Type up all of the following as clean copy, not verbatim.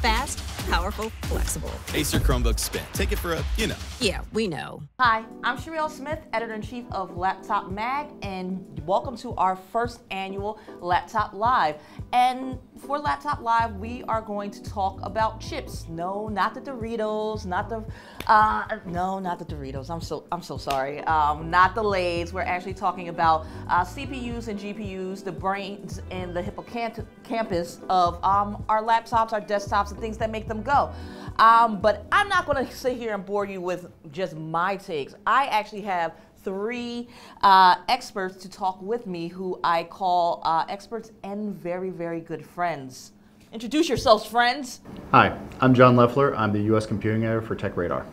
Fast, powerful, flexible. Acer Chromebook Spin. Take it for a, Yeah, we know. Hi, I'm Sherri L. Editor-in-Chief of Laptop Mag, and welcome to our first annual Laptop Live. And for Laptop Live, we are going to talk about chips. No, not the Doritos, not the Doritos. I'm so sorry. Not the Lay's. We're actually talking about CPUs and GPUs, the brains and the hippocampus of our laptops, our desktops, and things that make them go. But I'm not going to sit here and bore you with just my takes. I actually have three experts to talk with me who I call experts and very, very good friends. Introduce yourselves, friends. Hi, I'm John Loeffler. I'm the U.S. Computing Editor for Tech Radar.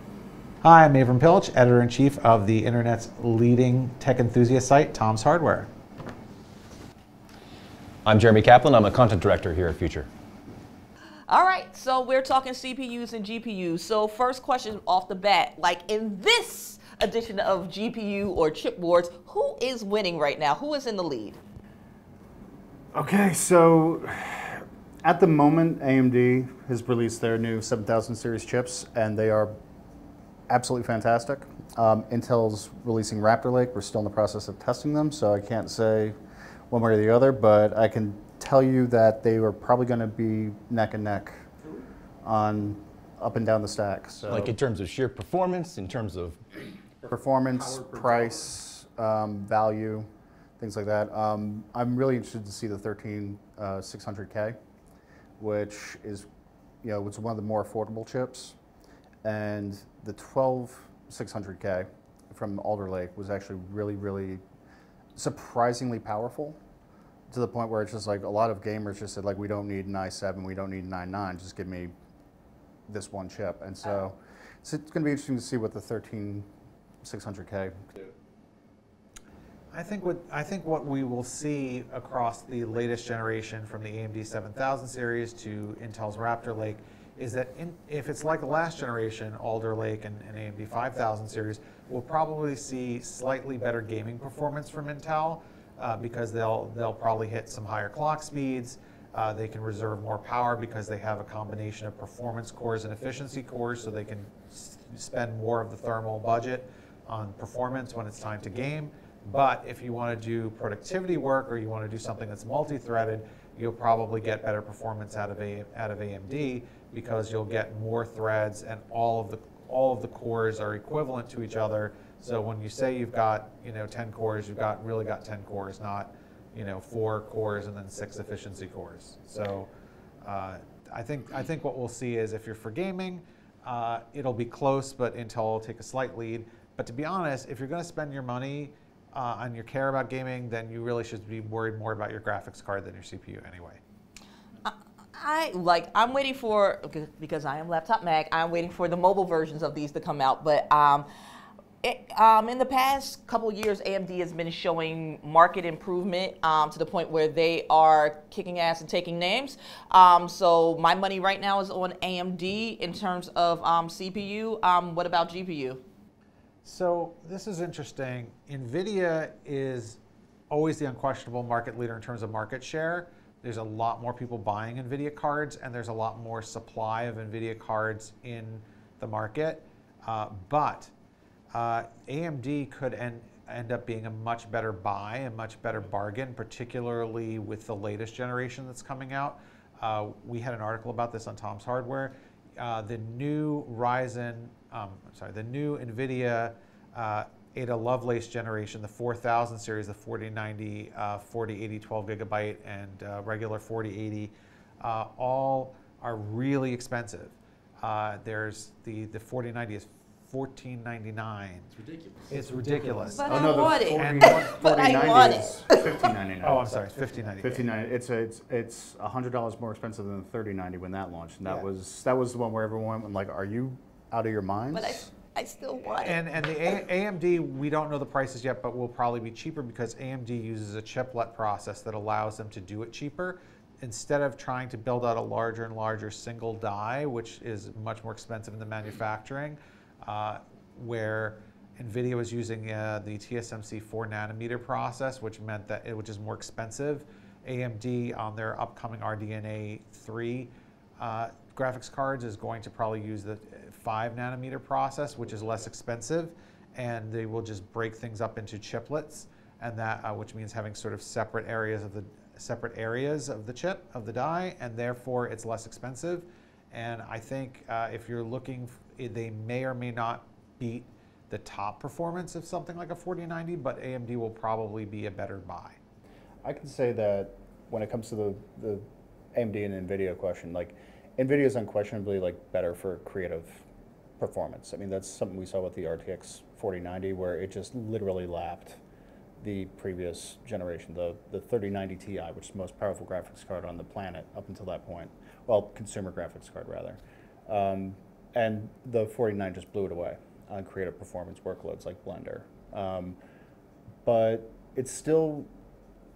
Hi, I'm Avram Piltch, Editor-in-Chief of the Internet's leading tech enthusiast site, Tom's Hardware. I'm Jeremy Kaplan. I'm a Content Director here at Future. All right, so we're talking CPUs and GPUs. So first question off the bat, like in this edition of GPU or chip wars, who is winning right now? Who is in the lead? Okay, so at the moment, AMD has released their new 7000 series chips, and they are absolutely fantastic. Intel's releasing Raptor Lake. We're still in the process of testing them, so I can't say one way or the other, but I can tell you that they were probably going to be neck and neck on up and down the stack. So Like in terms of sheer performance, in terms of performance, price, value, things like that. I'm really interested to see the 13600K, which is, it's one of the more affordable chips, and the 12600K from Alder Lake was actually really, really surprisingly powerful, to the point where it's just like a lot of gamers just said, like, we don't need an i7, we don't need an i9, just give me this one chip. And so it's going to be interesting to see what the 13600K do. I think what we will see across the latest generation from the AMD 7000 series to Intel's Raptor Lake is that if it's like the last generation, Alder Lake and AMD 5000 series, we'll probably see slightly better gaming performance from Intel. Because they'll probably hit some higher clock speeds. They can reserve more power because they have a combination of performance cores and efficiency cores, so they can spend more of the thermal budget on performance when it's time to game. But if you want to do productivity work or you want to do something that's multi-threaded, you'll probably get better performance out of AMD because you'll get more threads and all of the cores are equivalent to each other. So when you say you've got 10 cores, you've really got 10 cores, not 4 cores and then 6 efficiency cores. So I think what we'll see is if you're for gaming, it'll be close, but Intel will take a slight lead. But to be honest, if you're going to spend your money and you care about gaming, then you really should be worried more about your graphics card than your CPU anyway. I'm waiting for, because I am Laptop Mag, I'm waiting for the mobile versions of these to come out. But in the past couple years, AMD has been showing market improvement to the point where they are kicking ass and taking names. So my money right now is on AMD in terms of CPU. What about GPU? So this is interesting. Nvidia is always the unquestionable market leader in terms of market share. There's a lot more people buying Nvidia cards, and there's a lot more supply of Nvidia cards in the market. But AMD could end up being a much better buy, a much better bargain, particularly with the latest generation that's coming out. We had an article about this on Tom's Hardware. The new Nvidia Ada Lovelace generation, the 4000 series, the 4090, 4080, 12 gigabyte, and regular 4080, all are really expensive. There's the 4090 is $1499. It's ridiculous. It's ridiculous. But Oh no, the want it. 4090 is $1599. Oh, I'm sorry, it's $1599. $1599. It's $100 more expensive than the 3090 when that launched, and that Yeah. was the one where everyone went like, "Are you out of your minds?" But I still want it. And the AMD, we don't know the prices yet, but will probably be cheaper because AMD uses a chiplet process that allows them to do it cheaper. Instead of trying to build out a larger and larger single die, which is much more expensive in the manufacturing, where Nvidia was using the TSMC 4 nanometer process, which meant that which is more expensive. AMD on their upcoming RDNA 3 graphics cards is going to probably use the 5 nanometer process, which is less expensive, and they will just break things up into chiplets, and that which means having sort of separate areas of the chip of the die, and therefore it's less expensive. And I think if you're looking, they may or may not beat the top performance of something like a 4090, but AMD will probably be a better buy. I can say that when it comes to the AMD and Nvidia question, like Nvidia is unquestionably like better for creative performance. I mean, that's something we saw with the RTX 4090, where it just literally lapped the previous generation, the 3090 Ti, which is the most powerful graphics card on the planet up until that point. Well, consumer graphics card rather. And the 4090 just blew it away on creative performance workloads like Blender. But it's still,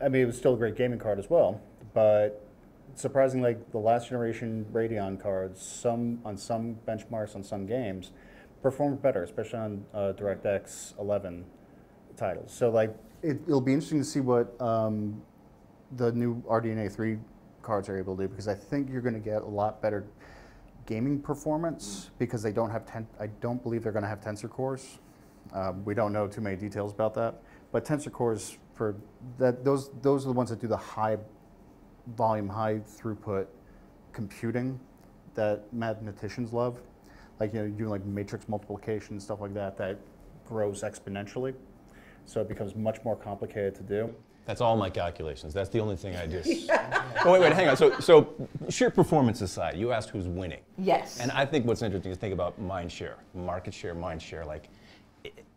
I mean, it was still a great gaming card as well, but surprisingly, like the last generation Radeon cards, on some benchmarks on some games, performed better, especially on DirectX 11 titles. So like, it'll be interesting to see what the new RDNA 3 cards are able to do, because I think you're going to get a lot better gaming performance because they don't have I don't believe they're going to have tensor cores. We don't know too many details about that, but tensor cores for that, those are the ones that do the high volume, high throughput computing that mathematicians love, like, you know, doing like matrix multiplication and stuff like that, that grows exponentially. So it becomes much more complicated to do. That's all my calculations. That's the only thing I just. Oh, wait, hang on. So sheer performance aside, you asked who's winning. Yes. And I think what's interesting is think about mind share, market share, mind share. Like,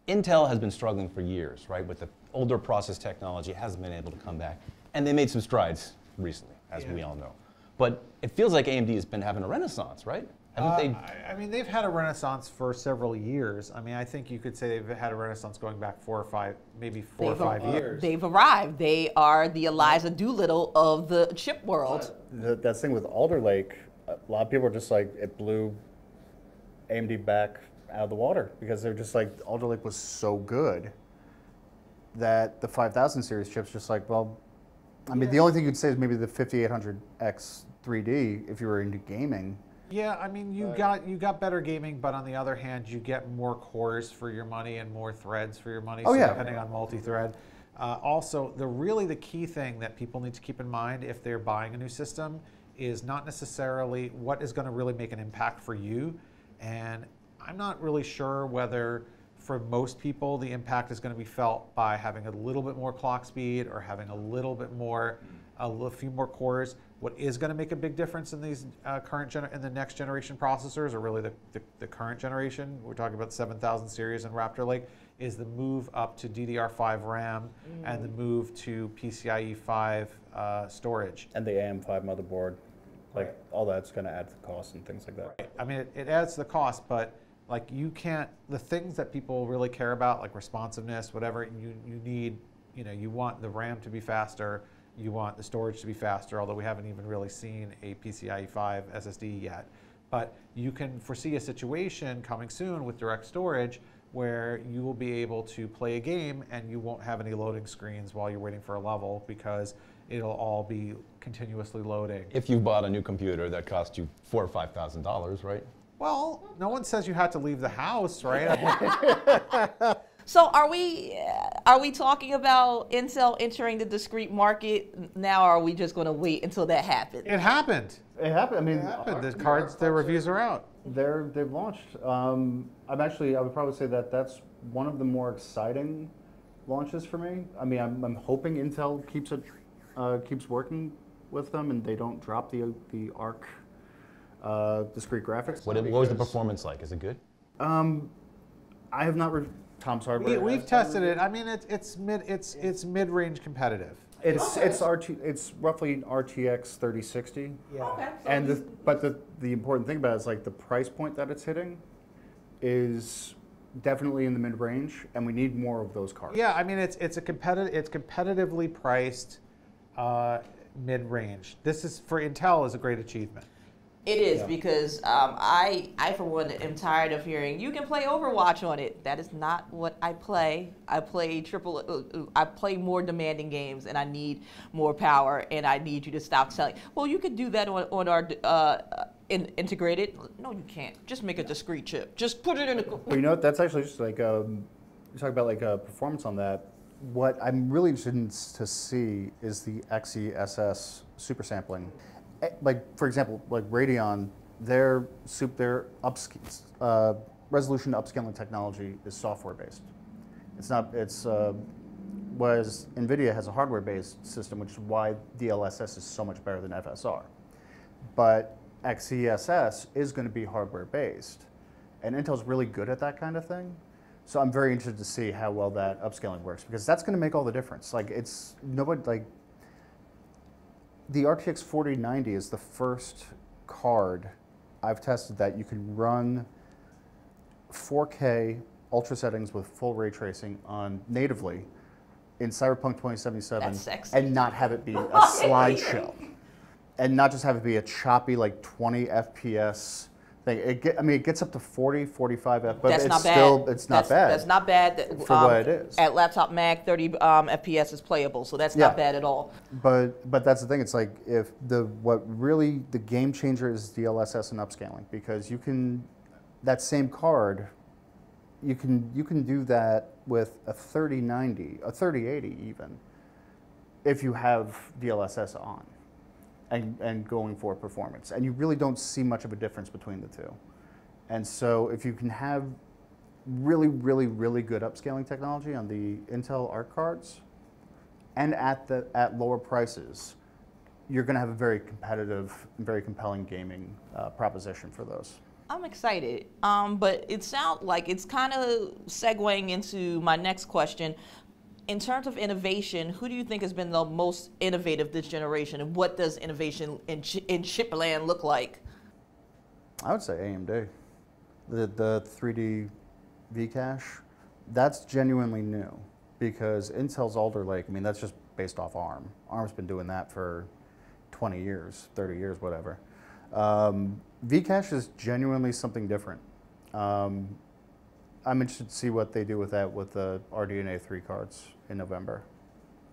Intel has been struggling for years, right? With the older process technology, hasn't been able to come back. And they made some strides recently, as we all know. But it feels like AMD has been having a renaissance, right? I mean, they've had a renaissance for several years. I mean, I think you could say they've had a renaissance going back 4 or 5, maybe 4 or 5 years. They've arrived. They are the Eliza Doolittle of the chip world. That thing with Alder Lake, a lot of people are just like, it blew AMD back out of the water, because they're just like, Alder Lake was so good that the 5000 series chips just like, well, I mean, the only thing you'd say is maybe the 5800X 3D if you were into gaming. Yeah, I mean, you got better gaming, but on the other hand, you get more cores for your money and more threads for your money. Oh, so yeah. Depending on multi-thread. Also, the key thing that people need to keep in mind if they're buying a new system is not necessarily what is going to really make an impact for you. And I'm not really sure whether for most people the impact is going to be felt by having a little bit more clock speed or having a little bit more, a few more cores. What is going to make a big difference in these in the next generation processors, or really the current generation, we're talking about the 7000 series and Raptor Lake, is the move up to DDR5 RAM and the move to PCIe 5 storage. And the AM5 motherboard, like all that's going to add to the cost and things like that. Right. I mean, it adds to the cost, but like you can't, the things that people really care about, like responsiveness, whatever, you need, you want the RAM to be faster, you want the storage to be faster, although we haven't even really seen a PCIe 5 SSD yet. But you can foresee a situation coming soon with direct storage where you will be able to play a game and you won't have any loading screens while you're waiting for a level, because it'll all be continuously loading. If you bought a new computer that cost you $4,000 or $5,000, right? Well, no one says you had to leave the house, right? So are we talking about Intel entering the discrete market now, or are we just going to wait until that happens? It happened. It happened. I mean, The reviews are out. They've launched. I would probably say that that's one of the more exciting launches for me. I mean, I'm hoping Intel keeps working with them and they don't drop the ARC discrete graphics. What was the performance like? Is it good? I have not. Tom's hardware. We've tested it. I mean, it's mid-range competitive. It's roughly RTX 3060. Yeah. Okay. And the important thing about it is like the price point that it's hitting is definitely in the mid-range, and we need more of those cards. Yeah, I mean, it's competitively priced mid-range. This is, for Intel, is a great achievement. It is, because I for one am tired of hearing you can play Overwatch on it. That is not what I play. I play more demanding games, and I need more power, and I need you to stop selling. Well, you could do that on our integrated. No, you can't. Just make a discrete chip. Just put it in a. But you know what? That's actually just like you talk about like performance on that. What I'm really interested in to see is the XeSS super sampling. Like for example, like Radeon, their resolution upscaling technology is software based. It's not. It's whereas Nvidia has a hardware based system, which is why DLSS is so much better than FSR. But XeSS is going to be hardware based, and Intel's really good at that kind of thing. So I'm very interested to see how well that upscaling works, because that's going to make all the difference. Like it's nobody like the RTX 4090 is the first card I've tested that you can run 4K ultra settings with full ray tracing on natively in Cyberpunk 2077 That's sexy. and not have it be a slideshow. And not just have it be a choppy, like 20 FPS thing. It gets up to 40, 45 FPS, but That's it's not bad. still, it's not bad. That's not bad. For what it is. At Laptop Mag, 30 FPS is playable, so that's not bad at all. But that's the thing. It's like what really the game changer is DLSS and upscaling, because you can that same card, you can do that with a 3090, a 3080 even, if you have DLSS on. And going for performance. And you really don't see much of a difference between the two. And so if you can have really, really, really good upscaling technology on the Intel Arc cards and at lower prices, you're going to have a very competitive, very compelling gaming proposition for those. I'm excited, but it sounds like it's kind of segueing into my next question. In terms of innovation, who do you think has been the most innovative this generation, and what does innovation in chip land look like? I would say AMD. The 3D V-cache, that's genuinely new, because Intel's Alder Lake, I mean, that's just based off ARM. ARM's been doing that for 20 years, 30 years, whatever. V-cache is genuinely something different. I'm interested to see what they do with that with the RDNA 3 cards in November.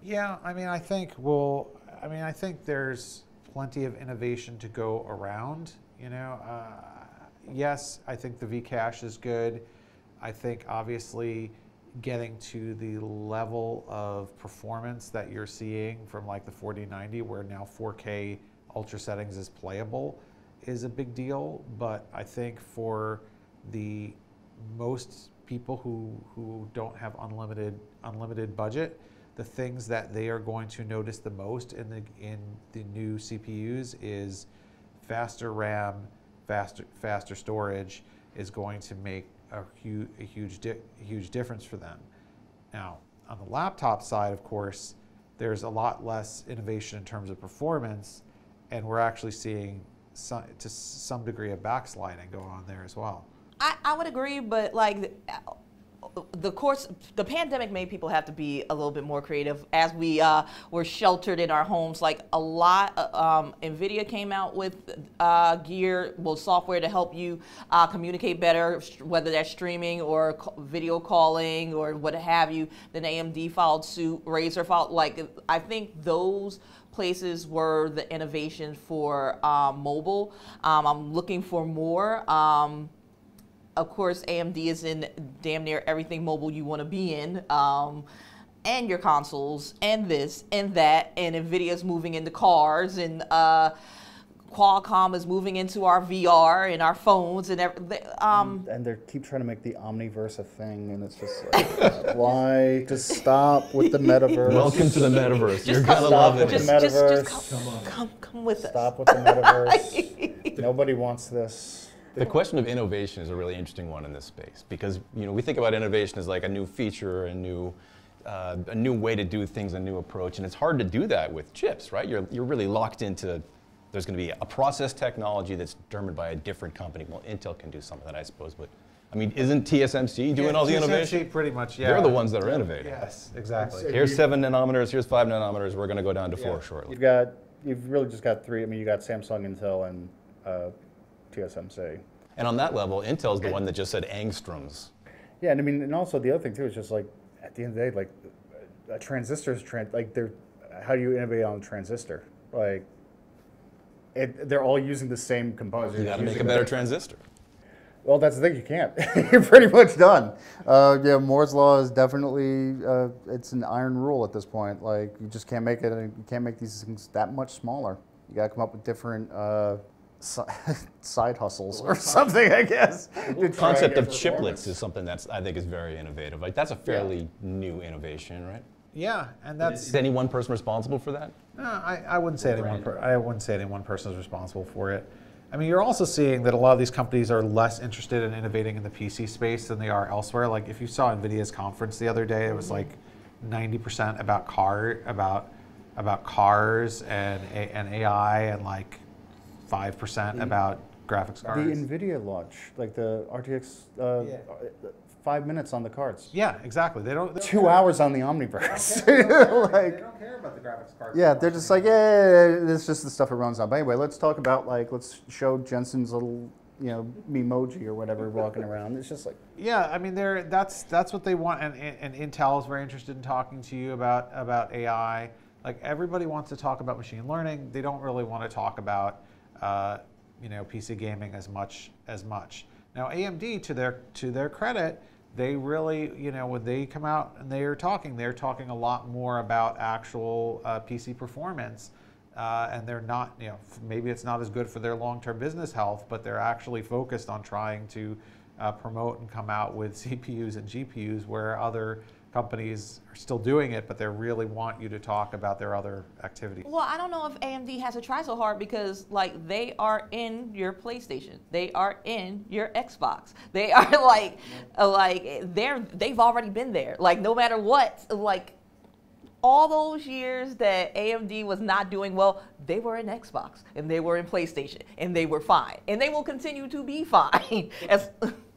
Yeah, I think there's plenty of innovation to go around. Yes, I think the V-cache is good. I think obviously getting to the level of performance that you're seeing from like the 4090, where now 4K ultra settings is playable, is a big deal. But I think for the most people who don't have unlimited budget, the things that they are going to notice the most in the new CPUs is faster RAM, faster storage is going to make a huge difference for them. Now, on the laptop side, of course, there's a lot less innovation in terms of performance, and we're actually seeing to some degree of backsliding going on there as well. I would agree, but like the pandemic made people have to be a little bit more creative as we were sheltered in our homes. Like a lot, Nvidia came out with software to help you communicate better, whether that's streaming or video calling or what have you. Then AMD followed suit, Razer followed. Like I think those places were the innovation for mobile. I'm looking for more. Of course, AMD is in damn near everything mobile you want to be in, and your consoles, and this, and that, and NVIDIA's moving into cars, and Qualcomm is moving into our VR and our phones, and everything. And they keep trying to make the Omniverse a thing, and it's just like, why? Just stop with the metaverse. Welcome to the metaverse. You're gonna love it. Just come with us. Stop with the metaverse. Nobody wants this. The question of innovation is a really interesting one in this space, because we think about innovation as like a new feature, a new way to do things, a new approach, and it's hard to do that with chips, right? You're really locked into. There's going to be a process technology that's determined by a different company. Well, Intel can do some of that, I suppose, but isn't TSMC doing all the innovation? Pretty much, yeah. They're the ones that are innovating. Yes, exactly. Here's 7 nanometers. Here's 5 nanometers. We're going to go down to 4 shortly. You've really just got 3. You got Samsung, Intel, and TSMC. And on that level, Intel's the one that just said angstroms. Yeah, and also the other thing too is just like at the end of the day, like a transistor's how do you innovate on a transistor? Like they're all using the same components. You got to make a better transistor. Well, that's the thing. You can't. You're pretty much done. Yeah, Moore's law is definitely it's an iron rule at this point. Like you just can't make it. You can't make these things that much smaller. You got to come up with different side hustles or something, I guess. The concept of chiplets is something that's I think is very innovative. Like that's a fairly new innovation, right? Yeah, and that's. Is any one person responsible for that? No, I wouldn't say I wouldn't say any one person is responsible for it. I mean, you're also seeing that a lot of these companies are less interested in innovating in the PC space than they are elsewhere. Like if you saw Nvidia's conference the other day, it was like 90% about cars and AI, and like 5% about graphics cards. The Nvidia launch, like the RTX, 5 minutes on the cards. Yeah, exactly. They don't 2 hours on the Omniverse. they like, don't care about the graphics cards. yeah, they're just like, yeah, it's just the stuff it runs on. But anyway, let's talk about let's show Jensen's little, Memoji or whatever walking around. It's just like. Yeah, I mean, that's what they want, and Intel is very interested in talking to you about AI. Like everybody wants to talk about machine learning. They don't really want to talk about PC gaming as much. Now AMD, to their credit, they really, when they come out and they're talking a lot more about actual PC performance, and they're not, maybe it's not as good for their long-term business health, but they're actually focused on trying to promote and come out with CPUs and GPUs where other companies are still doing it, but they really want you to talk about their other activities. Well, I don't know if AMD has to try so hard because they are in your PlayStation, they are in your Xbox, they are they've already been there. Like no matter what, all those years that AMD was not doing well, they were in Xbox and they were in PlayStation and they were fine, and they will continue to be fine.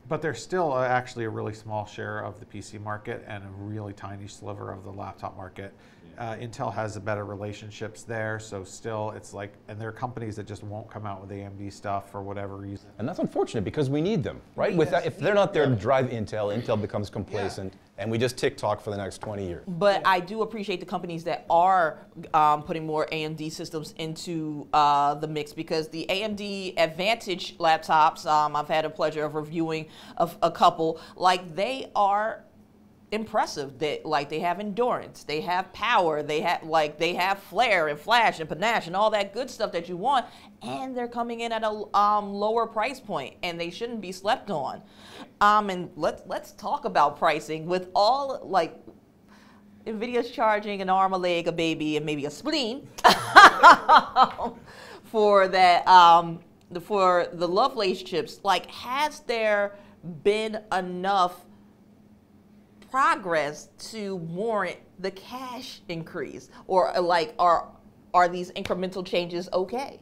But they're still actually a really small share of the PC market and a really tiny sliver of the laptop market. Intel has the better relationships there, so still it's and there are companies that just won't come out with AMD stuff for whatever reason. And that's unfortunate because we need them, right? If they're not there to drive Intel becomes complacent, and we just tick-tock for the next 20 years. But I do appreciate the companies that are putting more AMD systems into the mix, because the AMD Advantage laptops, I've had a pleasure of reviewing a couple, they are impressive. They have endurance, they have power, they have flair and flash and panache and all that good stuff that you want, and they're coming in at a lower price point, and they shouldn't be slept on. And let's talk about pricing. With all Nvidia's charging an arm, a leg, a baby, and maybe a spleen for that for the Loeffler chips. Has there been enough progress to warrant the cash increase, or are these incremental changes okay?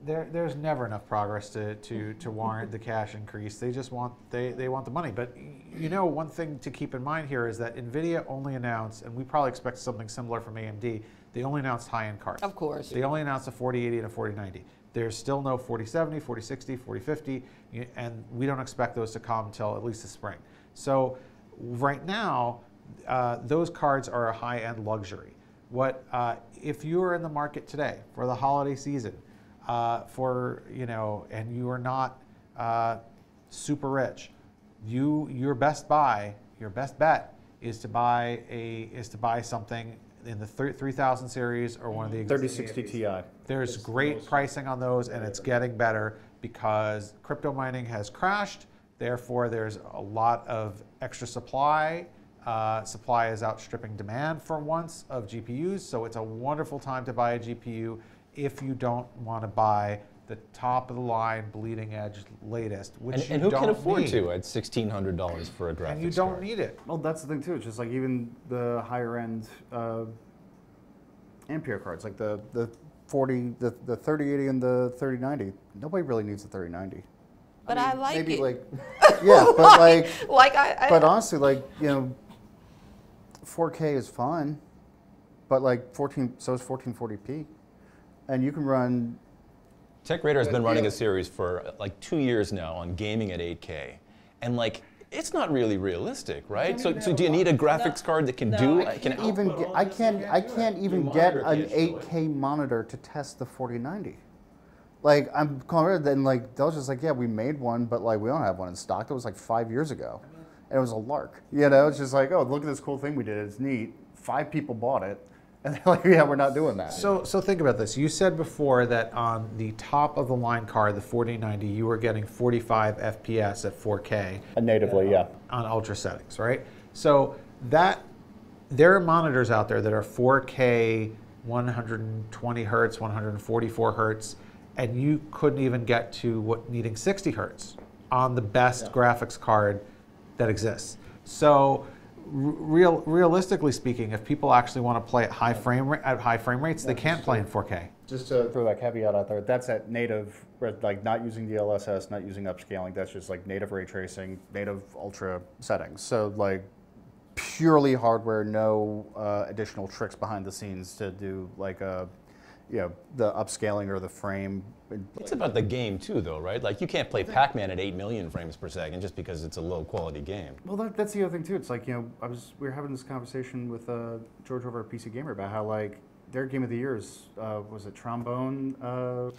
There's never enough progress to warrant the cash increase. They just want they want the money. But one thing to keep in mind here is that Nvidia only announced, and we probably expect something similar from AMD, they only announced high-end cards. Of course. They only announced a 4080 and a 4090. There's still no 4070, 4060, 4050, and we don't expect those to come until at least the spring. So right now, those cards are a high-end luxury. If you're in the market today for the holiday season, and you are not super rich, your best bet is to buy something in the 3000 series or one of the 3060 Ti. There's great pricing on those, and it's getting better because crypto mining has crashed. Therefore, there's a lot of extra supply. Supply is outstripping demand for once of GPUs, so it's a wonderful time to buy a GPU if you don't want to buy the top of the line, bleeding edge, latest, which and you who can don't afford need. to at $1,600 for a graphics And you don't card? need it. Well, that's the thing too. It's just even the higher end Ampere cards, like the 3080 and the 3090. Nobody really needs the 3090. But I like maybe it. Yeah, but but honestly, 4K is fine, but so is 1440p, and you can run. TechRadar has been running a series for 2 years now on gaming at 8K, and it's not really realistic, right? So do you need a graphics card that can do? I can't even get an 8K monitor to test the 4090. Like, I'm calling it, then like Dell's just like, yeah, we made one, but like we don't have one in stock. That was like 5 years ago, and it was a lark. You know, it's just like, oh, look at this cool thing we did. It's neat. 5 people bought it, and they're like, yeah, we're not doing that. So think about this. You said before that on the top of the line card, the 4090, you were getting 45 FPS at 4K. Natively, yeah. On ultra settings, right? So that there are monitors out there that are 4K, 120 hertz, 144 hertz, and you couldn't even get to needing 60 hertz on the best graphics card that exists. So realistically speaking, if people actually want to play at high frame rates, they can't play in 4K. Just to throw that caveat out there, that's at native, like not using DLSS, not using upscaling. That's just like native ray tracing, native ultra settings. So like purely hardware, no additional tricks behind the scenes to do like the upscaling or the frame. It's about the game too, though, right? Like you can't play Pac-Man at 8 million frames per second just because it's a low-quality game. Well, that's the other thing too. It's like, we were having this conversation with George over at PC Gamer about how like their game of the year is was it Trombone? A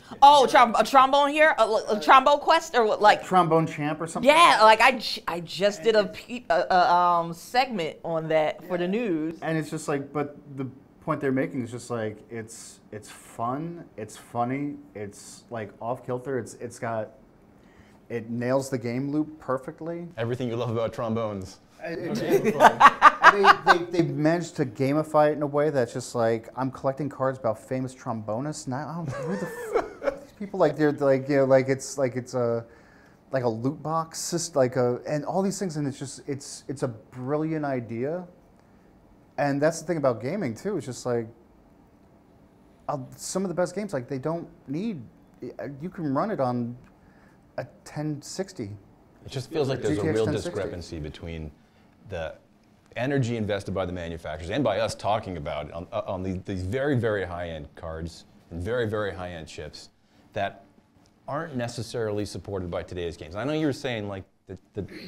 trombone here, a trombone quest, or what, like Trombone Champ or something. Yeah, like I just did a segment on that for the news. And it's just like, but the point they're making is just like it's fun, it's funny, it's like off kilter, it nails the game loop perfectly. Everything you love about trombones. They managed to gamify it in a way that's just like, I'm collecting cards about famous trombonists now. Who the f these people, like they're like, like it's a loot box, just like and all these things, and it's just it's a brilliant idea. And that's the thing about gaming too. It's just like some of the best games, like they don't need. You can run it on a 1060. It just feels like there's a real discrepancy between the energy invested by the manufacturers and by us talking about it on these very, very high-end cards and very, very high-end chips that aren't necessarily supported by today's games. I know you were saying like that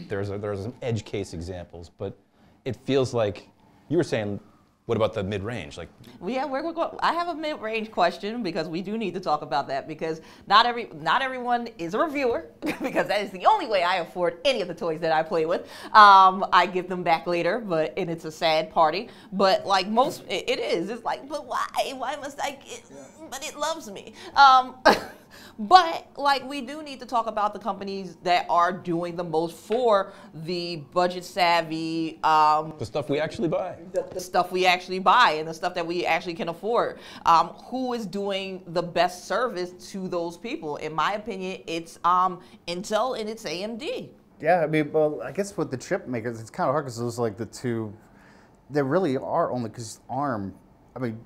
there's some edge case examples, but it feels like you were saying, what about the mid-range? Like, well, yeah, we're going. I have a mid-range question because we do need to talk about that because not everyone is a reviewer because that is the only way I afford any of the toys that I play with. I give them back later, and it's a sad party. But like most, it is. It's like, but why? Why must I get? But it loves me. But like we do need to talk about the companies that are doing the most for the budget savvy. the stuff we actually buy. The stuff we actually buy and the stuff that we actually can afford. Who is doing the best service to those people? In my opinion, it's Intel and it's AMD. Yeah, I mean, well, I guess with the chip makers, it's kind of hard because those are like the two. There really are only because ARM. I mean.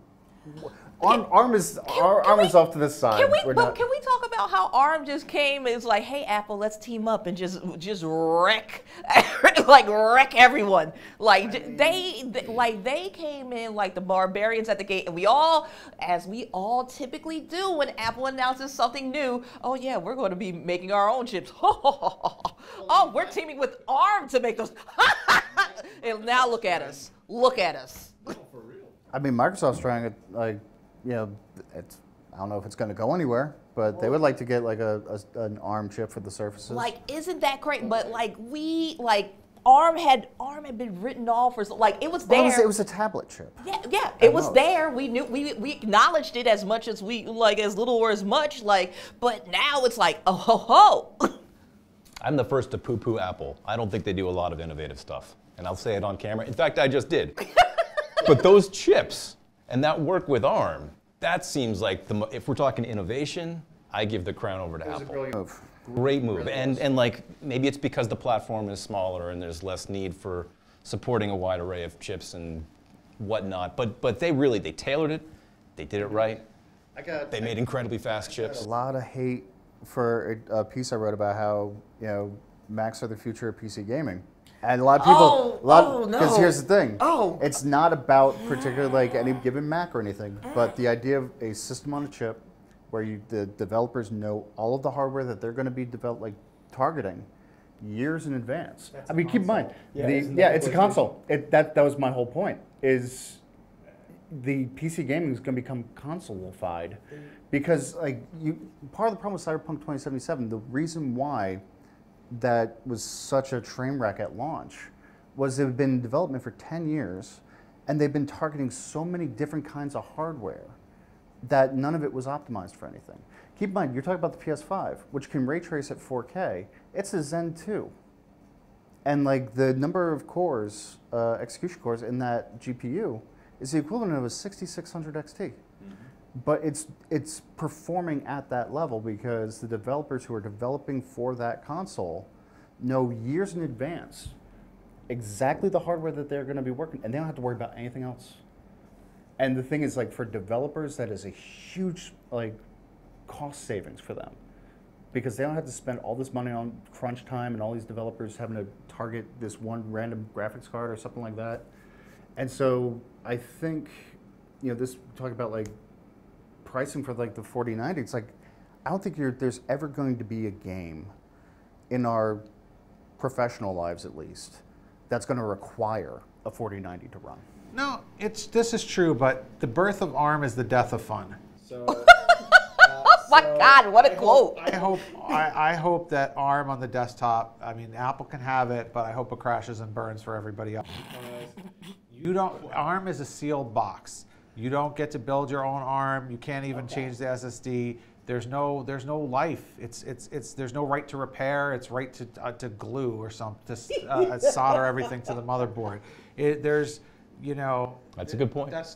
ARM is off to the side. Can we talk about how ARM just came and it's like, hey Apple, let's team up and just wreck, wreck everyone. Like they came in like the barbarians at the gate, and we all, as we all typically do when Apple announces something new, oh yeah, we're going to be making our own chips. Oh, we're teaming with ARM to make those. And now look at us. Look at us. I mean, Microsoft's trying to like. I don't know if it's going to go anywhere, but they would like to get like an ARM chip for the Surfaces. Like, isn't that great? But ARM had been written off for like it was there. Well, it was a tablet chip. Yeah, it was there. We knew we acknowledged it as much as we like, as little or as much. Like, but now it's like, oh ho ho. I'm the first to poo-poo Apple. I don't think they do a lot of innovative stuff, and I'll say it on camera. In fact, I just did. But those chips. And that work with ARM, that seems like, if we're talking innovation, I give the crown over to Apple. A brilliant move. Great move. Really and like, maybe it's because the platform is smaller and there's less need for supporting a wide array of chips and whatnot. But they tailored it. They did it right. They made incredibly fast chips. A lot of hate for a piece I wrote about how, Macs are the future of PC gaming. And a lot of people, because here's the thing, it's not about particularly like any given Mac or anything, but the idea of a system on a chip where the developers know all of the hardware that they're going to be targeting years in advance. I mean, keep in mind, it's a console. That was my whole point. Is the PC gaming is going to become console-ified, because part of the problem with Cyberpunk 2077, the reason why that was such a train wreck at launch was it had been in development for 10 years, and they've been targeting so many different kinds of hardware that none of it was optimized for anything. Keep in mind, you're talking about the PS5, which can ray trace at 4K. It's a Zen 2. And like the number of cores, execution cores in that GPU is the equivalent of a 6600 XT. But it's performing at that level because the developers who are developing for that console know years in advance exactly the hardware that they're going to be working, and they don't have to worry about anything else. And the thing is, like, for developers, that is a huge cost savings for them, because they don't have to spend all this money on crunch time and all these developers having to target this one random graphics card or something like that. And so I think, this talk about pricing for the 4090, it's like, I don't think there's ever going to be a game in our professional lives, at least, that's going to require a 4090 to run. No, this is true, but the birth of ARM is the death of fun. Oh my God, what a quote. I hope that ARM on the desktop, I mean, Apple can have it, but I hope it crashes and burns for everybody else. ARM is a sealed box. You don't get to build your own ARM. You can't even change the SSD. There's no life. There's no right to repair. It's right to glue or something, to solder everything to the motherboard. That's a good point. That's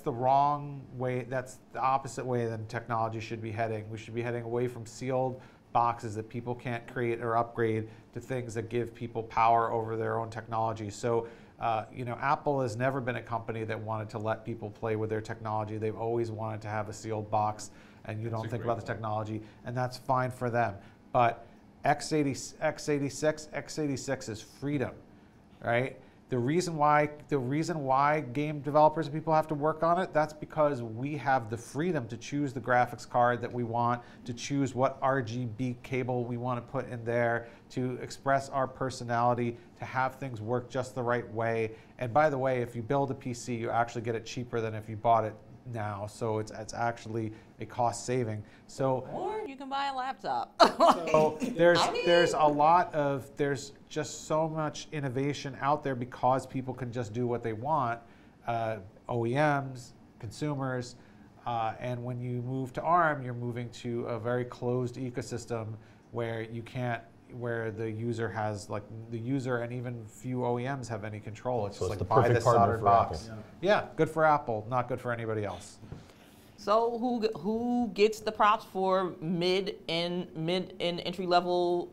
the wrong way. That's the opposite way that technology should be heading. We should be heading away from sealed boxes that people can't create or upgrade to things that give people power over their own technology. So, Apple has never been a company that wanted to let people play with their technology. They've always wanted to have a sealed box, and you don't think about the technology, and that's fine for them. But x86 is freedom, right? The reason why game developers and people have to work on it, that's because we have the freedom to choose the graphics card that we want, to choose what RGB cable we want to put in there, to express our personality, to have things work just the right way. And by the way, if you build a PC, you actually get it cheaper than if you bought it now, so it's actually a cost saving. So, or you can buy a laptop. So there's just so much innovation out there because people can just do what they want, OEMs, consumers, and when you move to ARM, you're moving to a very closed ecosystem where the user has the user and even few OEMs have any control. It's so just it's buy this soldered box. Apple. Yeah, good for Apple, not good for anybody else. So who gets the props for mid and entry level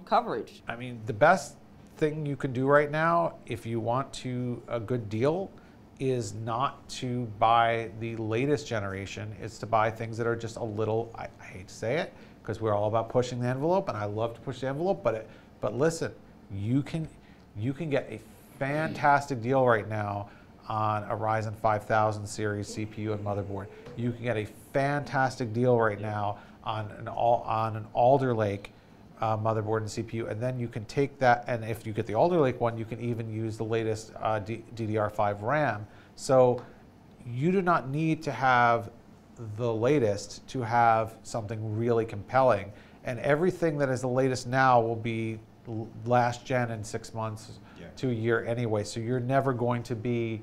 coverage? I mean, the best thing you can do right now, if you want a good deal, is not to buy the latest generation. It's to buy things that are just a little. I hate to say it, because we're all about pushing the envelope, and I love to push the envelope. But listen, you can get a fantastic deal right now on a Ryzen 5000 series CPU and motherboard. You can get a fantastic deal right now on an Alder Lake motherboard and CPU, and then you can take that, and if you get the Alder Lake one, you can even use the latest DDR5 RAM. So you do not need to have the latest to have something really compelling, and everything that is the latest now will be last gen in 6 months to a year anyway. So you're never going to be,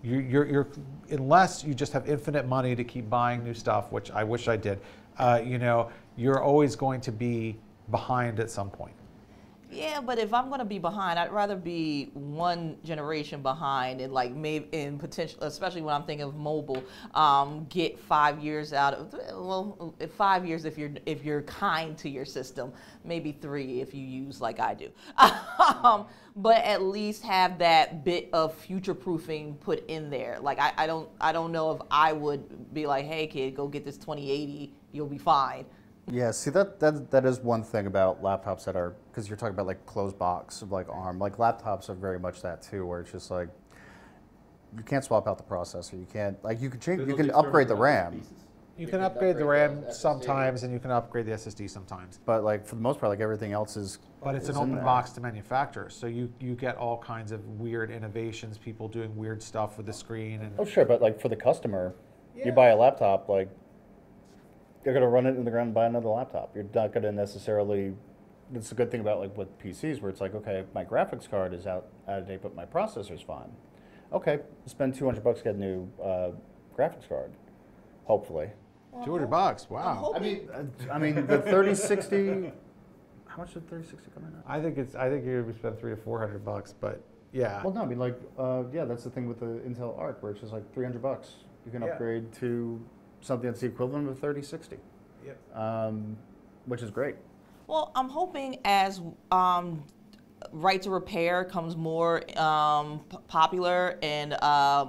you're unless you just have infinite money to keep buying new stuff, which I wish I did. You're always going to be behind at some point. Yeah, but if I'm going to be behind, I'd rather be one generation behind and maybe in potential, especially when I'm thinking of mobile, get 5 years out of 5 years if you're kind to your system, maybe 3 if you use like I do. But at least have that bit of future proofing put in there. I don't know if I would be like, hey kid, go get this 2080, you'll be fine. Yeah, see that is one thing about laptops that are, because you're talking about closed box of ARM. Laptops are very much that too, where it's just you can't swap out the processor. You can't you can change, you can upgrade the RAM. You can upgrade the RAM sometimes, and you can upgrade the SSD sometimes. But like for the most part, like everything else is. But it's an open box to manufacturers, so you get all kinds of weird innovations, people doing weird stuff with the screen. And Oh sure, but like for the customer, you buy a laptop, like you're gonna run it in the ground and buy another laptop. You're not gonna necessarily. That's a good thing about like with PCs, where it's like, okay, my graphics card is out of date, but my processor's fine. Okay, spend $200 get a new graphics card, hopefully. $200, wow. I mean the 3060. How much did 3060 come in at? I think you're gonna spend $300 to $400, but yeah. Well, no, I mean like yeah, that's the thing with the Intel Arc, where it's just like $300. You can upgrade to something that's the equivalent of 3060. Yep. Which is great. Well, I'm hoping as right to repair comes more popular and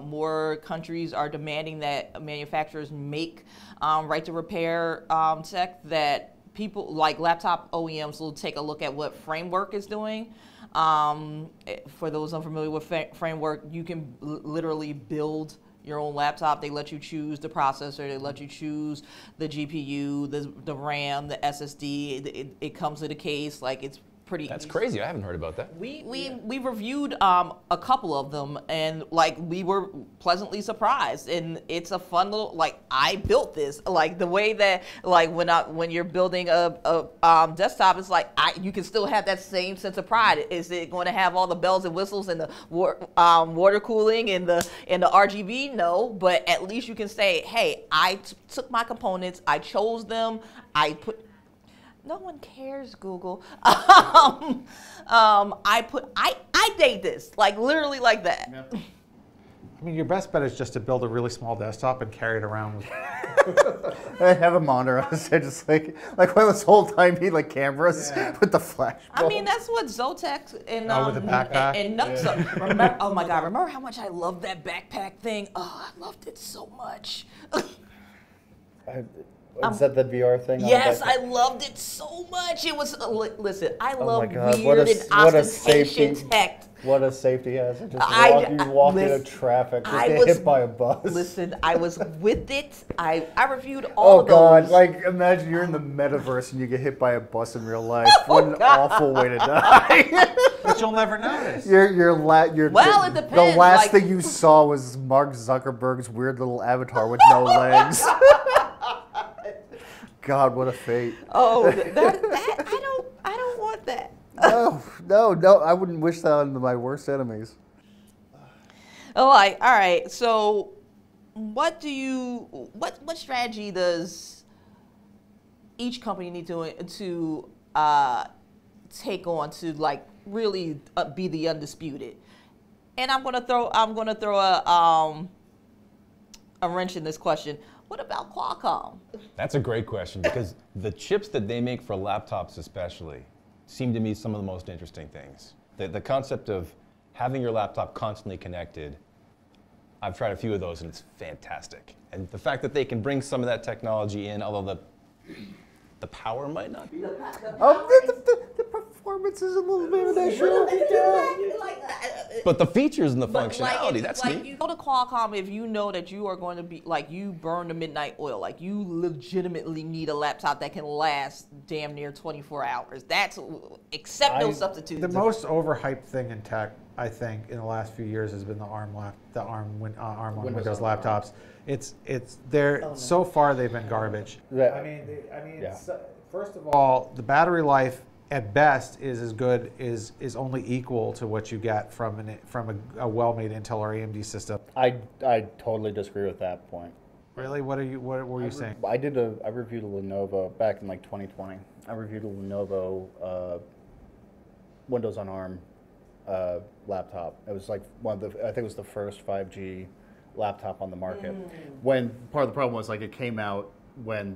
more countries are demanding that manufacturers make right to repair tech, that people like laptop OEMs will take a look at what Framework is doing. For those unfamiliar with Framework, you can literally build your own laptop. They let you choose the processor, they let you choose the GPU, the RAM, the SSD. It comes with a case, like it's pretty That's easy. crazy. I haven't heard about that. We reviewed a couple of them, and like we were pleasantly surprised. And it's a fun little, like, I built this, like the way that like when you're building a desktop, it's like you can still have that same sense of pride. Is it going to have all the bells and whistles and the water cooling and the RGB? No, but at least you can say, hey, I took my components, I chose them, I put. No one cares, Google. I date this, like literally like that. Yeah. I mean, your best bet is just to build a really small desktop and carry it around with I have a monitor on the side, just like one of those old timey like cameras with the flash. I mean, that's what Zotex and with the backpack? and Nuts. Remember, oh my God, remember how much I loved that backpack thing? Oh, I loved it so much. Is that the VR thing? Yes, I loved it so much. It was, listen, I love my God, weird and ostentatious tech. What a safety hazard. You walk into traffic, just get hit by a bus. Listen, I was with it. I reviewed all of those. Oh God, like imagine you're in the metaverse and you get hit by a bus in real life. What an awful way to die. but you'll never notice. Well, it depends. The last thing you saw was Mark Zuckerberg's weird little avatar with no legs. God, what a fate. Oh, I don't want that. No, I wouldn't wish that on my worst enemies. All right. So, what strategy does each company need to take on to like really be the undisputed? And I'm gonna throw a wrench in this question. What about Qualcomm? That's a great question, because the chips that they make for laptops especially seem to me some of the most interesting things. The concept of having your laptop constantly connected, I've tried a few of those and it's fantastic. And the fact that they can bring some of that technology in, although the power might not be. The performance is a little bit of an issue. But the features and the functionality, that's neat. You go to Qualcomm if you know that you are going to be, like, you burn the midnight oil. Like, you legitimately need a laptop that can last damn near 24 hours. That's, accept no substitutes. The most overhyped thing in tech, I think, in the last few years has been the ARM on Windows laptops. So far they've been garbage. First of all, the battery life at best is only equal to what you get from a well-made Intel or AMD system. I totally disagree with that point. Really? What were you saying? I reviewed a Lenovo back in like 2020. I reviewed a Lenovo Windows on ARM laptop. It was like I think it was the first 5G laptop on the market. When part of the problem was like it came out when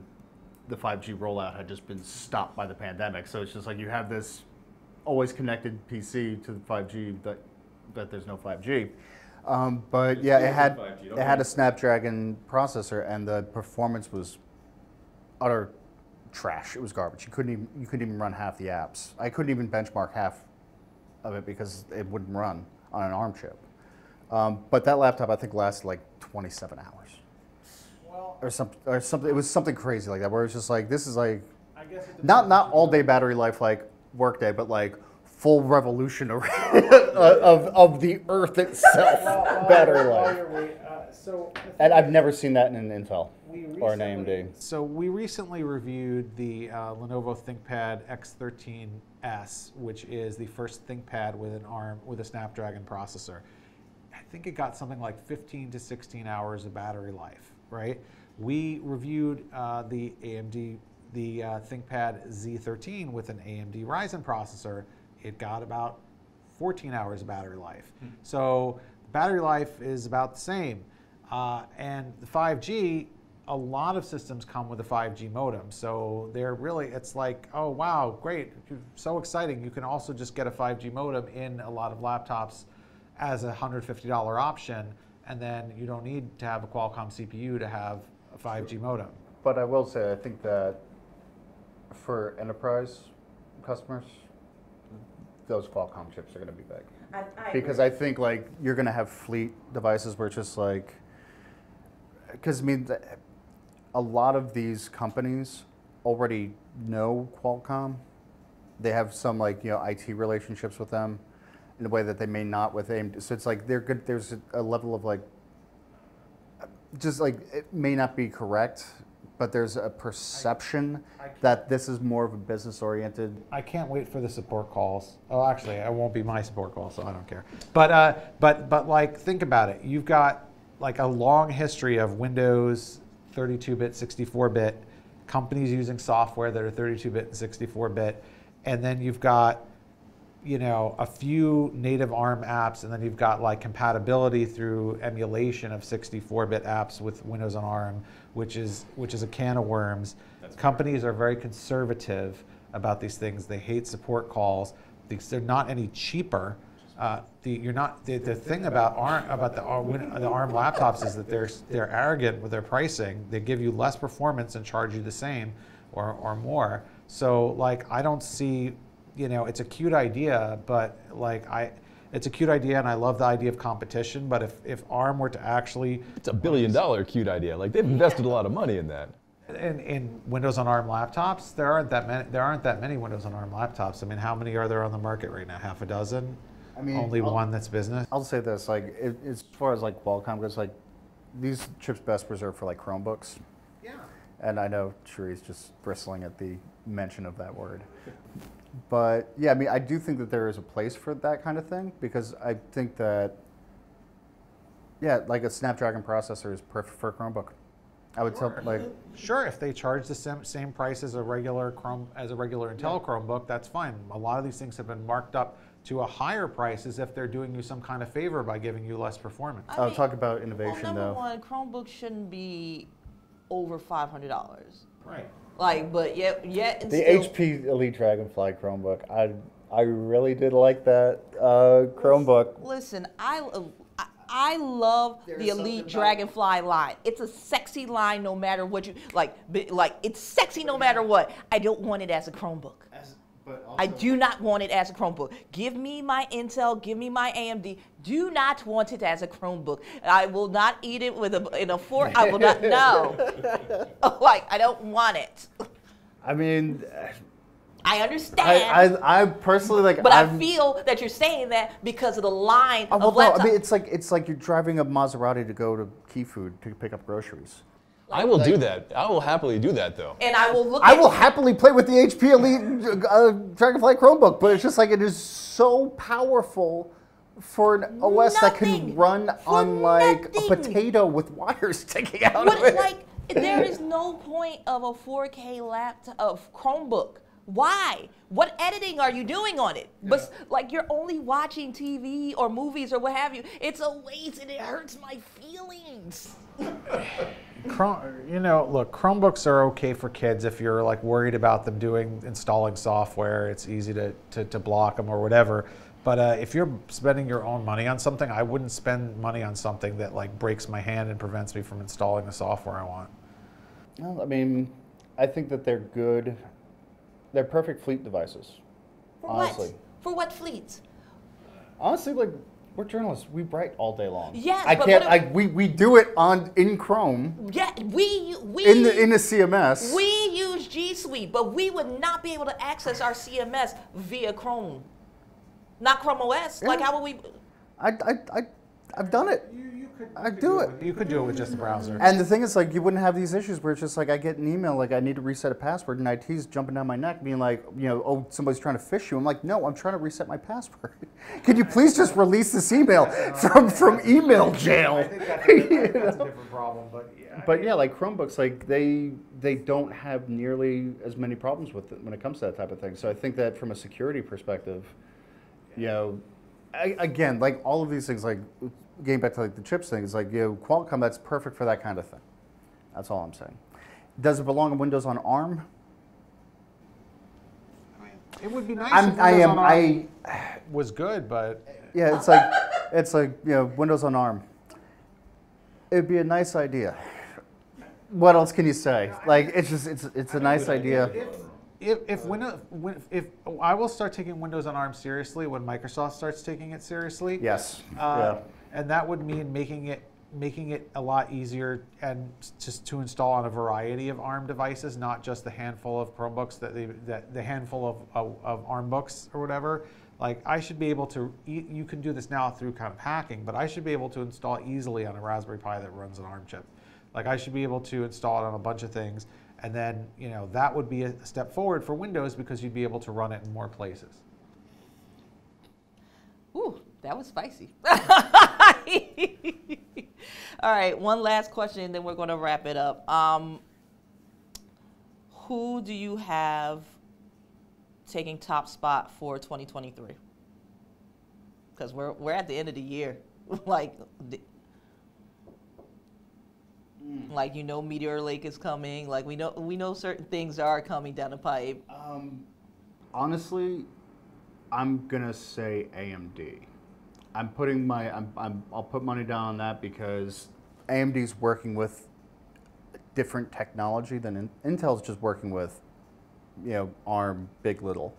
the 5G rollout had just been stopped by the pandemic. So it's just like you have this always connected PC to the 5G, but there's no 5G. But yeah, it had a Snapdragon processor, and the performance was utter trash. It was garbage. You couldn't even run half the apps. I couldn't even benchmark half of it because it wouldn't run on an ARM chip. But that laptop, I think, lasted like 27 hours. Well, or something. It was something crazy like that, where it's just like, this is like, I guess it not all day battery life like workday, but like full revolution of the Earth itself battery life. And I've never seen that in an Intel or an AMD. So we recently reviewed the Lenovo Thinkpad X13S, which is the first ThinkPad with a Snapdragon processor. I think it got something like 15 to 16 hours of battery life, right? We reviewed the ThinkPad Z13 with an AMD Ryzen processor. It got about 14 hours of battery life. So battery life is about the same. And the 5G, a lot of systems come with a 5G modem. So they're really, it's like, oh wow, great, so exciting. You can also just get a 5G modem in a lot of laptops as a $150 option, and then you don't need to have a Qualcomm CPU to have a 5G modem. But I will say, I think that for enterprise customers, those Qualcomm chips are going to be big. Because I think like you're going to have fleet devices where it's just like, because I mean, a lot of these companies already know Qualcomm. They have some like, you know, IT relationships with them in a way that they may not with AMD. So it's like they're good. There's a level of like, just like it may not be correct, but there's a perception that this is more of a business oriented. I can't wait for the support calls. Oh, actually, it won't be my support call, so I don't care. But like, think about it. You've got like a long history of Windows 32-bit, 64-bit, companies using software that are 32-bit and 64-bit, and then you've got, you know, a few native ARM apps, and then you've got like compatibility through emulation of 64-bit apps with Windows on ARM, which is a can of worms. Companies are very conservative about these things. They hate support calls. They're not any cheaper. The thing about the ARM laptops is that they're arrogant with their pricing. They give you less performance and charge you the same or more. So like, I don't see, you know, it's a cute idea, but like it's a cute idea, and I love the idea of competition. But if ARM were to actually, It's $1 billion cute idea. Like they've invested a lot of money in that. in Windows on ARM laptops, there aren't that many Windows on ARM laptops. I mean, how many are there on the market right now? Half a dozen. I mean, only one that's business. I'll say this, like as far as like Qualcomm goes, like these chips best reserved for like Chromebooks. Yeah. And I know Sherri's just bristling at the mention of that word. But yeah, I mean, I do think that there is a place for that kind of thing, because I think that, yeah, like a Snapdragon processor is perfect for a Chromebook. I would tell, like, Sure, if they charge the same price as a regular Intel Chromebook, that's fine. A lot of these things have been marked up to a higher price as if they're doing you some kind of favor by giving you less performance. I'll talk about innovation number though. one, Chromebooks shouldn't be over $500. Right. Like, but yet The still, HP Elite Dragonfly Chromebook, I really did like that Chromebook. Listen, I love the Elite Dragonfly line. It's a sexy line, no matter what you like. It's sexy no matter what. I don't want it as a Chromebook. I do not want it as a Chromebook. Give me my Intel, give me my AMD. Do not want it as a Chromebook. I will not eat it in a fork. I will not. No. Like, I don't want it. I mean, I understand. I personally like. But I feel that you're saying that because of the line of laptops. I mean, it's like you're driving a Maserati to go to Key Food to pick up groceries. I will do that. I will happily do that, though. And I will look. I will happily play with the HP Elite Dragonfly Chromebook, but it's just like it is so powerful for an OS that can run on like a potato with wires sticking out of it. Like, there is no point of a 4K laptop of Chromebook. Why? What editing are you doing on it? Yeah. But like, you're only watching TV or movies or what have you. It's a waste, and it hurts my feelings. You know, look, Chromebooks are okay for kids if you're like worried about them installing software. It's easy to block them or whatever. But if you're spending your own money on something, I wouldn't spend money on something that like breaks my hand and prevents me from installing the software I want. Well, I mean, I think that they're good. They're perfect fleet devices. For honestly. what? For what fleets? Honestly, like We're journalists. We write all day long. Yes, I but can't. We do it in Chrome. Yeah, we in the CMS. We use G Suite, but we would not be able to access our CMS via Chrome, not Chrome OS. Yeah. Like how would we? I've done it. I do it. You could do it with just the browser. And the thing is, like, you wouldn't have these issues where it's just like I get an email like I need to reset a password, and IT's jumping down my neck, being like, oh, somebody's trying to phish you. I'm like, no, I'm trying to reset my password. Can you please just release this email from email jail? I think that's a different problem, but yeah. But yeah, like Chromebooks, like they don't have nearly as many problems with it when it comes to that type of thing. So I think that from a security perspective, again, like all of these things, like getting back to like the chips thing, is like Qualcomm, that's perfect for that kind of thing. That's all I'm saying. Does it belong in Windows on ARM? It would be nice if Windows on ARM was good, but yeah, it's like Windows on ARM. It'd be a nice idea. What else can you say? Like it's a nice idea. If I will start taking Windows on ARM seriously when Microsoft starts taking it seriously. Yes. And that would mean making it a lot easier and just to install on a variety of ARM devices, not just the handful of Chromebooks the handful of ARM books or whatever. Like I should be able to. You can do this now through kind of hacking, but I should be able to install easily on a Raspberry Pi that runs an ARM chip. Like I should be able to install it on a bunch of things. And then, that would be a step forward for Windows because you'd be able to run it in more places. Ooh, that was spicy. All right, one last question, and then we're going to wrap it up. Who do you have taking top spot for 2023? Because we're at the end of the year. Like Meteor Lake is coming. Like we know certain things are coming down the pipe. Honestly, I'm gonna say AMD. I'll put money down on that because AMD's working with different technology than Intel's just working with, ARM, big little.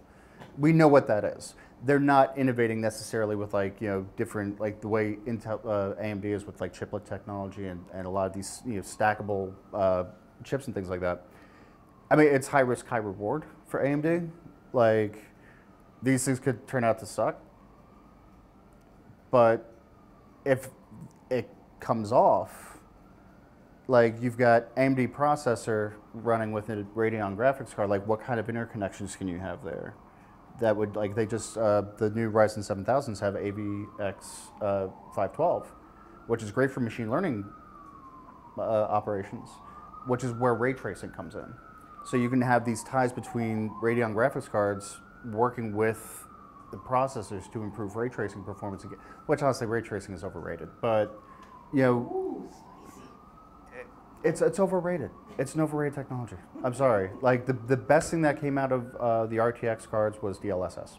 We know what that is. They're not innovating necessarily with different, like the way Intel, AMD is with like chiplet technology and a lot of these stackable chips and things like that. I mean, it's high risk, high reward for AMD. Like these things could turn out to suck, but if it comes off, like you've got AMD processor running with a Radeon graphics card, like what kind of interconnections can you have there? That would, like, they just, the new Ryzen 7000s have AVX 512, which is great for machine learning operations, which is where ray tracing comes in. So you can have these ties between Radeon graphics cards working with the processors to improve ray tracing performance, which honestly, ray tracing is overrated. But, it's overrated. It's an overrated technology. I'm sorry. Like the best thing that came out of the RTX cards was DLSS,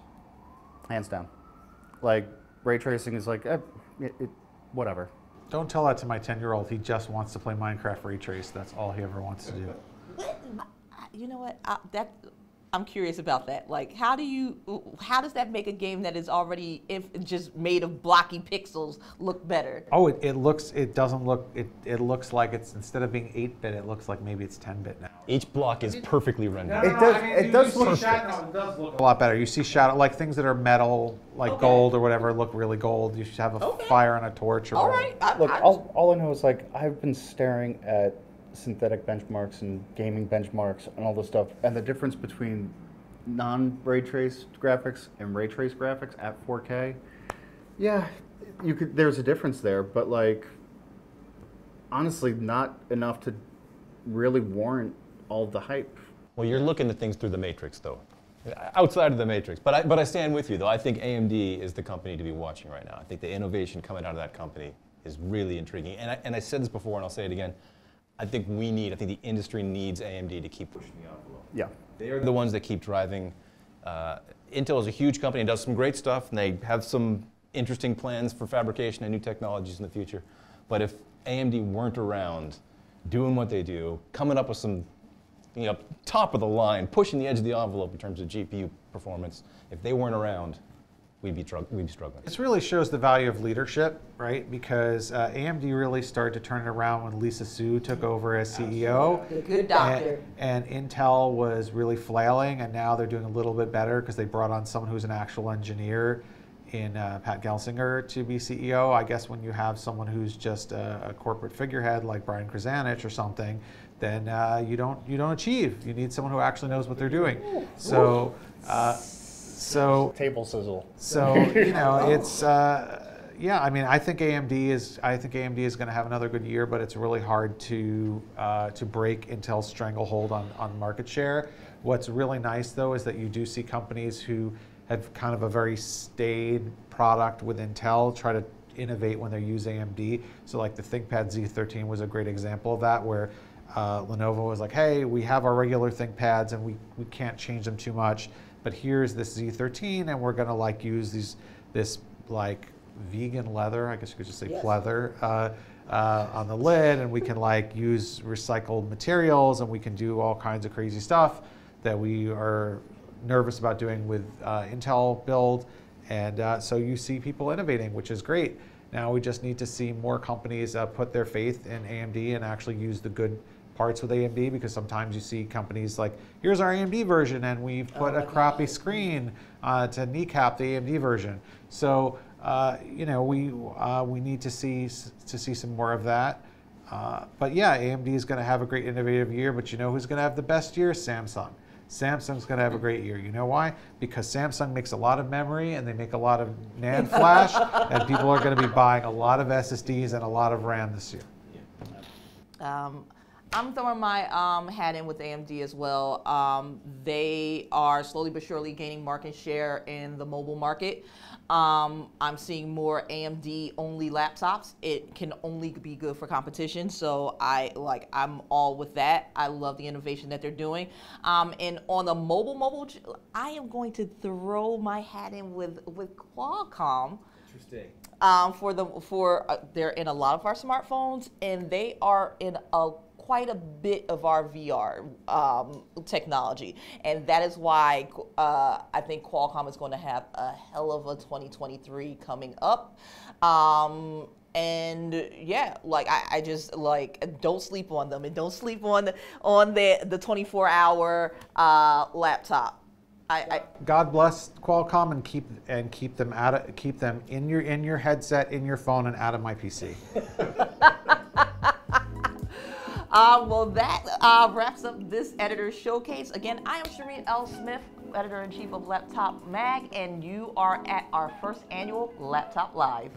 hands down. Like ray tracing is like whatever. Don't tell that to my 10-year-old. He just wants to play Minecraft ray trace. That's all he ever wants to do. You know what? I'm curious about that. Like, how does that make a game that is already just made of blocky pixels look better? Oh, it looks like it's, instead of being 8-bit, it looks like maybe it's 10-bit now. Each block is perfectly rendered. It does look a lot better. You see shadow, like things that are metal, like gold or whatever, look really gold. You should have a fire on a torch or whatever. All right. Look, all I know is like I've been staring at synthetic benchmarks and gaming benchmarks and all this stuff, and the difference between non-ray traced graphics and ray traced graphics at 4K, there's a difference there, but like honestly not enough to really warrant all the hype. Well, you're looking at things through the matrix though, outside of the matrix. But I stand with you though. I think AMD is the company to be watching right now. I think the innovation coming out of that company is really intriguing. And I said this before and I'll say it again. I think the industry needs AMD to keep pushing the envelope. Yeah. They're the ones that keep driving. Intel is a huge company and does some great stuff, and they have some interesting plans for fabrication and new technologies in the future. But if AMD weren't around doing what they do, coming up with some top of the line, pushing the edge of the envelope in terms of GPU performance, if they weren't around, we'd be struggling. This really shows the value of leadership, right? Because AMD really started to turn it around when Lisa Su took over as CEO. The good doctor. And Intel was really flailing, and now they're doing a little bit better because they brought on someone who's an actual engineer in Pat Gelsinger to be CEO. I guess when you have someone who's just a corporate figurehead like Brian Krzanich or something, then you don't achieve. You need someone who actually knows what they're doing. So. Table sizzle. So it's yeah. I mean, I think AMD is going to have another good year, but it's really hard to break Intel's stranglehold on market share. What's really nice though is that you do see companies who have kind of a very staid product with Intel try to innovate when they use AMD. So like the ThinkPad Z13 was a great example of that, where Lenovo was like, hey, we have our regular ThinkPads and we can't change them too much, but here's this Z13 and we're gonna like use this like vegan leather, I guess you could just say pleather, on the lid, and we can like use recycled materials, and we can do all kinds of crazy stuff that we are nervous about doing with Intel build. And so you see people innovating, which is great. Now we just need to see more companies put their faith in AMD and actually use the good parts with AMD, because sometimes you see companies like, here's our AMD version, and we put a crappy screen to kneecap the AMD version. So we need to see some more of that. But yeah, AMD is going to have a great innovative year, but you know who's going to have the best year? Samsung. Samsung's going to have a great year. You know why? Because Samsung makes a lot of memory and they make a lot of NAND flash, and people are going to be buying a lot of SSDs and a lot of RAM this year. I'm throwing my hat in with AMD as well. They are slowly but surely gaining market share in the mobile market. I'm seeing more AMD-only laptops. It can only be good for competition, so I'm all with that. I love the innovation that they're doing. And on the mobile, I am going to throw my hat in with Qualcomm. Interesting. They're in a lot of our smartphones, and they are in quite a bit of our VR technology, and that is why I think Qualcomm is going to have a hell of a 2023 coming up. And yeah, I just don't sleep on them, and don't sleep on the 24-hour laptop. God bless Qualcomm, and keep them in your headset, in your phone, and out of my PC. Well, that wraps up this editor's showcase. Again, I am Sherri L. Smith, editor-in-chief of Laptop Mag, and you are at our first annual Laptop Live.